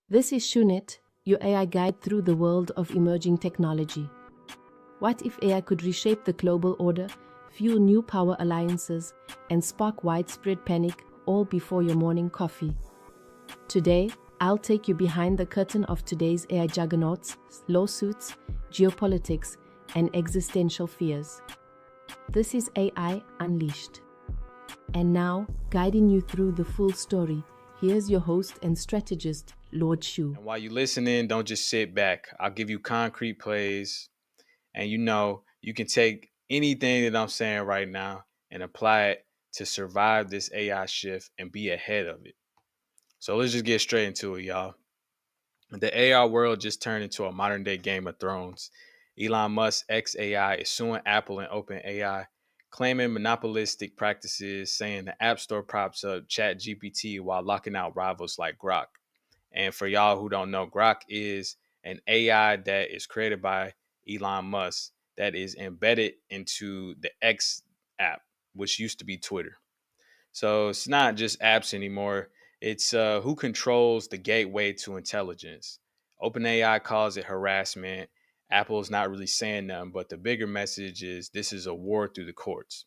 This is Shunit, your AI guide through the world of emerging technology. What if AI could reshape the global order, fuel new power alliances, and spark widespread panic all before your morning coffee? Today, I'll take you behind the curtain of today's AI juggernauts, lawsuits, geopolitics, and existential fears. This is AI Unleashed. And now, guiding you through the full story, here's your host and strategist, Lord Shu. And while you're listening, don't just sit back. I'll give you concrete plays, and you can take anything that I'm saying right now and apply it to survive this AI shift and be ahead of it. So let's just get straight into it, y'all. The AI world just turned into a modern day Game of Thrones. Elon Musk XAI is suing Apple and OpenAI, claiming monopolistic practices, saying the App Store props up ChatGPT while locking out rivals like Grok. And for y'all who don't know, Grok is an AI that is created by Elon Musk that is embedded into the X app, which used to be Twitter. So it's not just apps anymore. It's who controls the gateway to intelligence. OpenAI calls it harassment. Apple's not really saying nothing, but the bigger message is this is a war through the courts.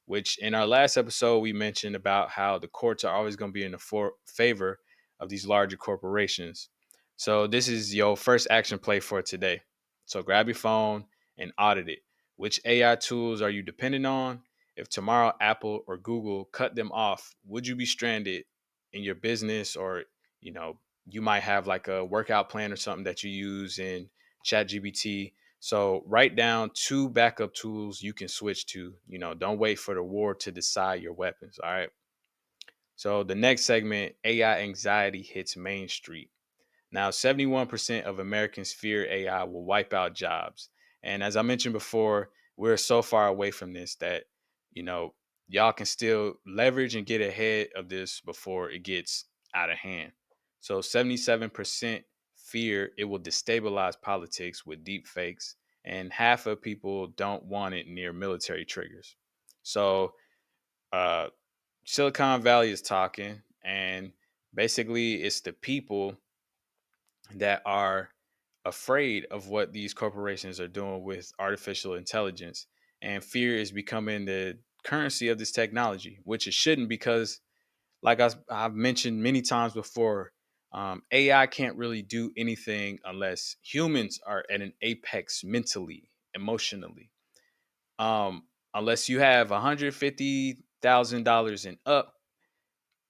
Which in our last episode we mentioned about how the courts are always going to be in the favor of these larger corporations. So this is your first action play for today. So grab your phone and audit it. Which AI tools are you dependent on? If tomorrow Apple or Google cut them off, would you be stranded in your business? Or you might have like a workout plan or something that you use in ChatGPT. So write down 2 backup tools you can switch to. Don't wait for the war to decide your weapons. All right. So the next segment, AI anxiety hits Main Street. Now, 71% of Americans fear AI will wipe out jobs. And as I mentioned before, we're so far away from this that, you know, y'all can still leverage and get ahead of this before it gets out of hand. So 77% fear it will destabilize politics with deep fakes, and half of people don't want it near military triggers. So uh, Silicon Valley is talking, and basically it's the people that are afraid of what these corporations are doing with artificial intelligence. And fear is becoming the currency of this technology, which it shouldn't, because, like I've mentioned many times before, AI can't really do anything unless humans are at an apex mentally, emotionally. Um, Unless you have $150,000 and up,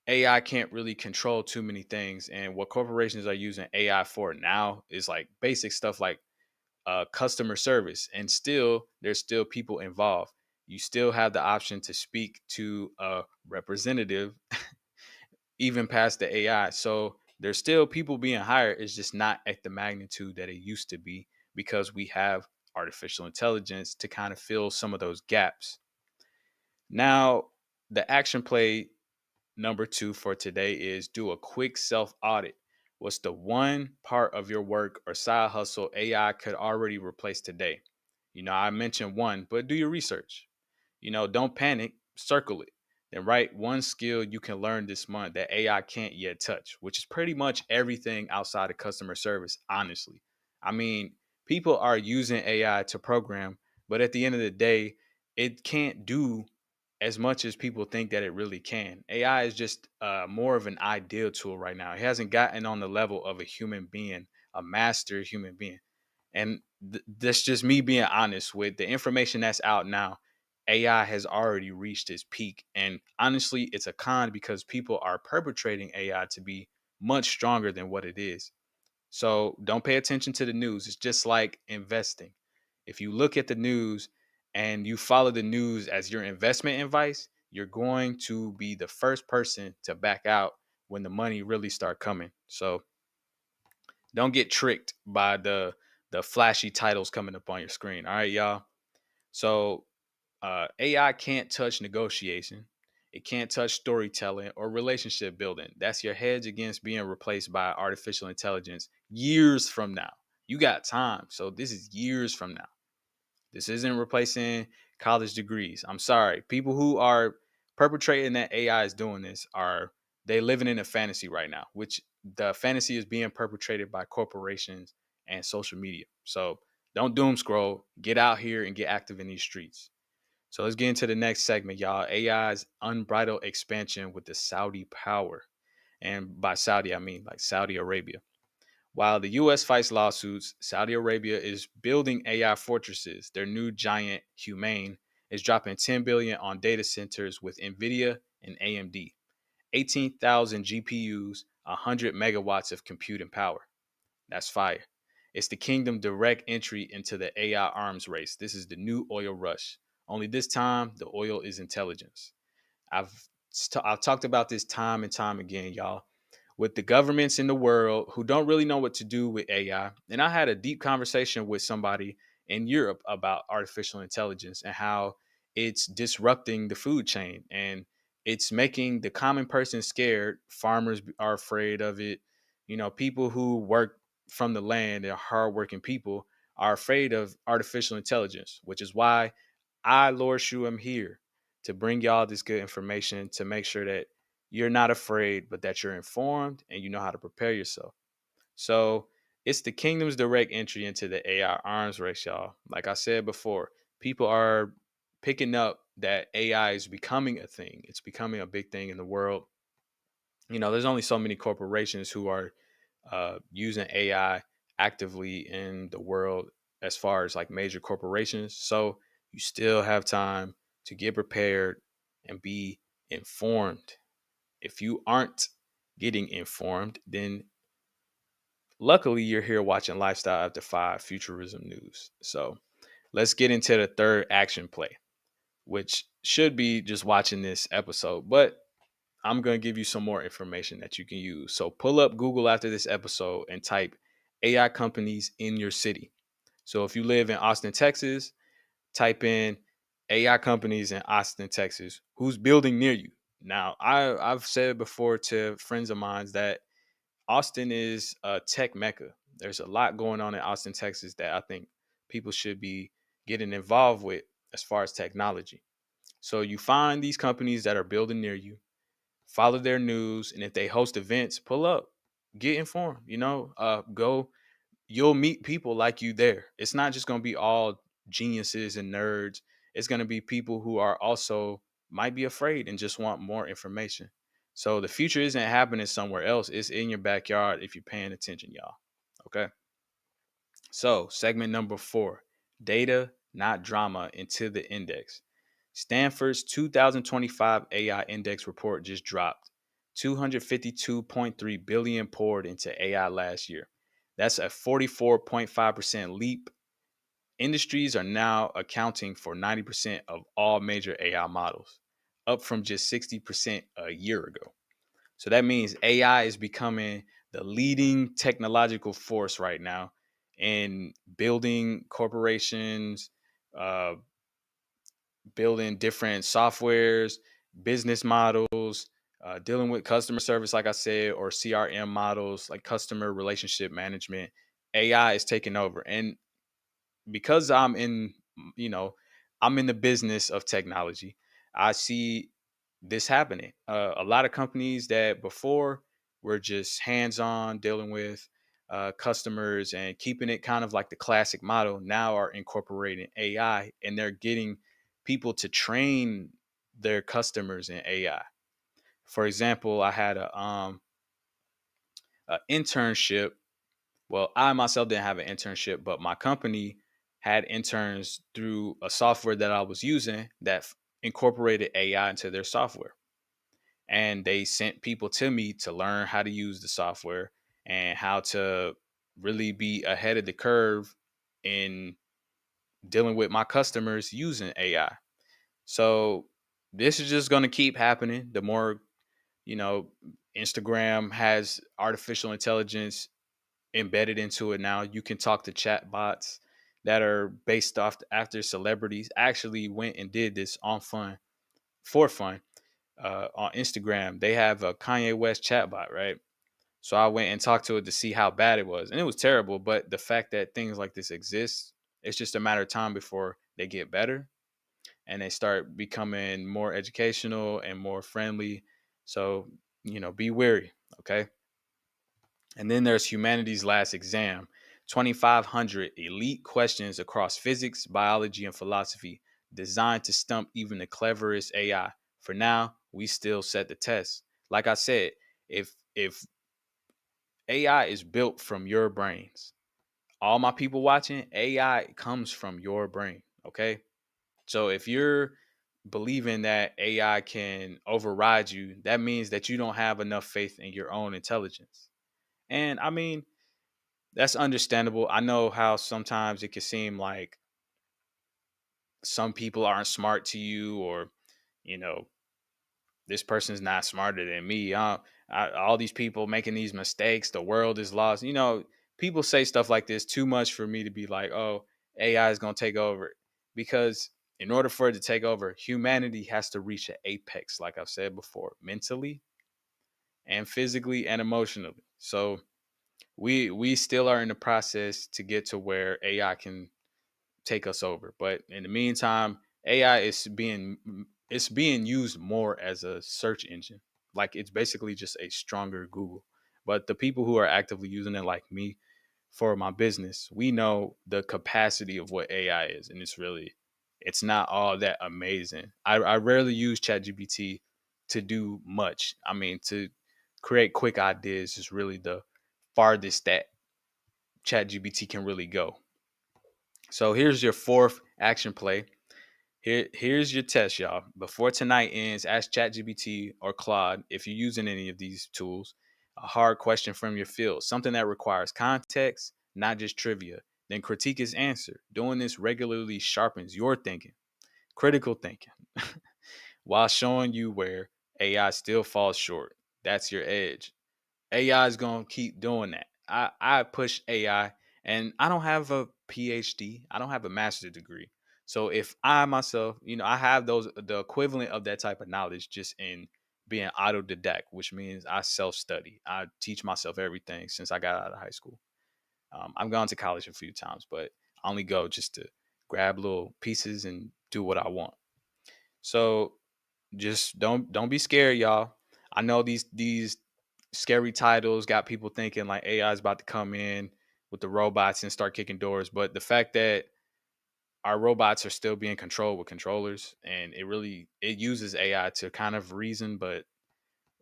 AI can't really control too many things. And what corporations are using AI for now is like basic stuff like customer service. And still, there's still people involved. You still have the option to speak to a representative, even past the AI. So there's still people being hired. It's just not at the magnitude that it used to be because we have artificial intelligence to kind of fill some of those gaps. Now, the action play number 2 for today is do a quick self audit. What's the one part of your work or side hustle AI could already replace today? I mentioned one, but do your research. Don't panic, circle it. Then write one skill you can learn this month that AI can't yet touch, which is pretty much everything outside of customer service, honestly. I mean, people are using AI to program, but at the end of the day, it can't do as much as people think that it really can. AI is just more of an ideal tool right now. It hasn't gotten on the level of a human being, a master human being. And that's just me being honest with the information that's out now. AI has already reached its peak. And honestly, it's a con because people are perpetrating AI to be much stronger than what it is. So don't pay attention to the news. It's just like investing. If you look at the news and you follow the news as your investment advice, you're going to be the first person to back out when the money really start coming. So don't get tricked by the flashy titles coming up on your screen. All right, y'all. So AI can't touch negotiation. It can't touch storytelling or relationship building. That's your hedge against being replaced by artificial intelligence years from now. You got time. So this is years from now. This isn't replacing college degrees. I'm sorry. People who are perpetrating that AI is doing this are they living in a fantasy right now, which the fantasy is being perpetrated by corporations and social media. So don't doom scroll. Get out here and get active in these streets. So let's get into the next segment, y'all. AI's unbridled expansion with the Saudi power. And by Saudi, I mean like Saudi Arabia. While the US fights lawsuits, Saudi Arabia is building AI fortresses. Their new giant, Humane, is dropping 10 billion on data centers with Nvidia and AMD. 18,000 GPUs, 100 megawatts of computing power. That's fire. It's the kingdom direct entry into the AI arms race. This is the new oil rush. Only this time, the oil is intelligence. I've I've talked about this time and time again, y'all, with the governments in the world who don't really know what to do with AI. And I had a deep conversation with somebody in Europe about artificial intelligence and how it's disrupting the food chain and it's making the common person scared. Farmers are afraid of it. You know, people who work from the land and hardworking people are afraid of artificial intelligence, which is why I, Lord Shu, am here to bring y'all this good information to make sure that you're not afraid, but that you're informed and you know how to prepare yourself. So it's the kingdom's direct entry into the AI arms race, y'all. Like I said before, people are picking up that AI is becoming a thing. It's becoming a big thing in the world. You know, there's only so many corporations who are using AI actively in the world as far as like major corporations. So you still have time to get prepared and be informed. If you aren't getting informed, then luckily you're here watching Lifestyle After 5 Futurism News. So let's get into the third action play, which should be just watching this episode. But I'm going to give you some more information that you can use. So pull up Google after this episode and type AI companies in your city. So if you live in Austin, Texas, type in AI companies in Austin, Texas. Who's building near you? Now, I've said before to friends of mine that Austin is a tech mecca. There's a lot going on in Austin, Texas that I think people should be getting involved with as far as technology. So you find these companies that are building near you, follow their news, and if they host events, pull up, get informed. Go. You'll meet people like you there. It's not just going to be all geniuses and nerds. It's going to be people who are also might be afraid and just want more information. So the future isn't happening somewhere else. It's in your backyard if you're paying attention, y'all. Okay. So segment number 4, data, not drama, into the index. Stanford's 2025 AI Index report just dropped. 252.3 billion poured into AI last year. That's a 44.5% leap. Industries are now accounting for 90% of all major AI models, up from just 60% a year ago. So that means AI is becoming the leading technological force right now in building corporations, uh, building different softwares, business models, dealing with customer service, like I said, or CRM models, like customer relationship management. AI is taking over. And because you know, I'm in the business of technology, I see this happening. A lot of companies that before were just hands-on dealing with customers and keeping it kind of like the classic model now are incorporating AI and they're getting people to train their customers in AI. For example, I had a internship. Well, I myself didn't have an internship, but my company had interns through a software that I was using that incorporated AI into their software. And they sent people to me to learn how to use the software and how to really be ahead of the curve in dealing with my customers using AI. So this is just going to keep happening. The more, you know, Instagram has artificial intelligence embedded into it now. You can talk to chat bots that are based off after celebrities. I actually went and did this for fun on Instagram. They have a Kanye West chatbot, right? So I went and talked to it to see how bad it was, and it was terrible. But the fact that things like this exist, it's just a matter of time before they get better and they start becoming more educational and more friendly. So be wary, okay? And then there's Humanity's Last Exam, 2,500 elite questions across physics, biology, and philosophy, designed to stump even the cleverest AI. For now, we still set the test. Like I said, if AI is built from your brains, all my people watching, AI comes from your brain. Okay. So if you're believing that AI can override you, that means that you don't have enough faith in your own intelligence. And I mean, that's understandable. I know how sometimes it can seem like some people aren't smart to you, or, you know, this person's not smarter than me. All these people making these mistakes, the world is lost. You know, people say stuff like this too much for me to be like, oh, AI is going to take over. Because in order for it to take over, humanity has to reach an apex, like I've said before, mentally and physically and emotionally. So we still are in the process to get to where AI can take us over. But in the meantime, AI is being used more as a search engine. Like, it's basically just a stronger Google. But the people who are actively using it, like me, for my business, we know the capacity of what AI is, and it's not all that amazing. I rarely use ChatGPT to do much. I mean, to create quick ideas is really the farthest that ChatGPT can really go. So here's your fourth action play. Here's your test, y'all. Before tonight ends, ask ChatGPT or Claude, if you're using any of these tools, a hard question from your field, something that requires context, not just trivia. Then critique his answer. Doing this regularly sharpens your thinking, critical thinking, while showing you where AI still falls short. That's your edge. AI is going to keep doing that. I push AI, and I don't have a PhD. I don't have a master's degree. So if I myself, I have the equivalent of that type of knowledge just in being autodidact, which means I self-study. I teach myself everything since I got out of high school. I've gone to college a few times, but I only go just to grab little pieces and do what I want. So just don't be scared, y'all. I know these scary titles got people thinking like AI is about to come in with the robots and start kicking doors, but the fact that our robots are still being controlled with controllers, and it uses AI to kind of reason, but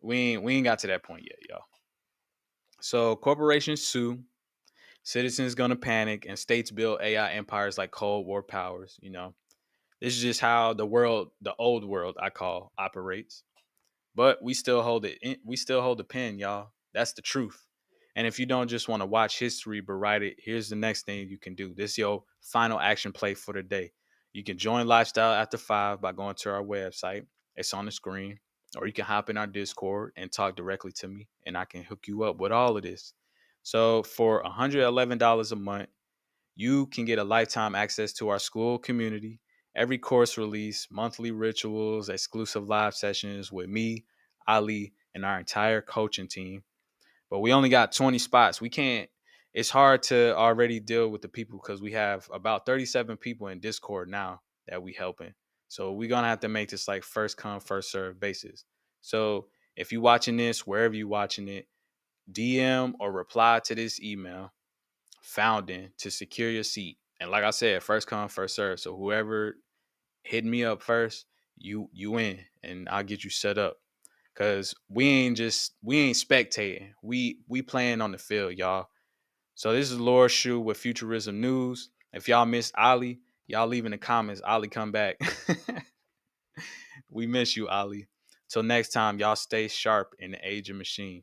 we ain't got to that point yet, y'all. So corporations sue, citizens gonna panic, and states build AI empires like Cold War powers. This is just how the old world I call, operates. But we still hold it. We still hold the pen, y'all. That's the truth. And if you don't just want to watch history but write it, here's the next thing you can do. This is your final action play for the day. You can join Lifestyle After 5 by going to our website. It's on the screen. Or you can hop in our Discord and talk directly to me, and I can hook you up with all of this. So for $111 a month, you can get a lifetime access to our school community, every course release, monthly rituals, exclusive live sessions with me, Ali, and our entire coaching team. But we only got 20 spots. We can't, it's hard to already deal with the people because we have about 37 people in Discord now that we helping. So we're going to have to make this like first come, first serve basis. So if you're watching this, wherever you're watching it, DM or reply to this email founding to secure your seat. And like I said, first come, first serve. So whoever hit me up first, you in, and I'll get you set up. Cause we ain't spectating. We playing on the field, y'all. So this is Laura Shu with Futurism News. If y'all missed Ali, y'all leave in the comments. Ali, come back. We miss you, Ali. Till next time, y'all stay sharp in the age of machine.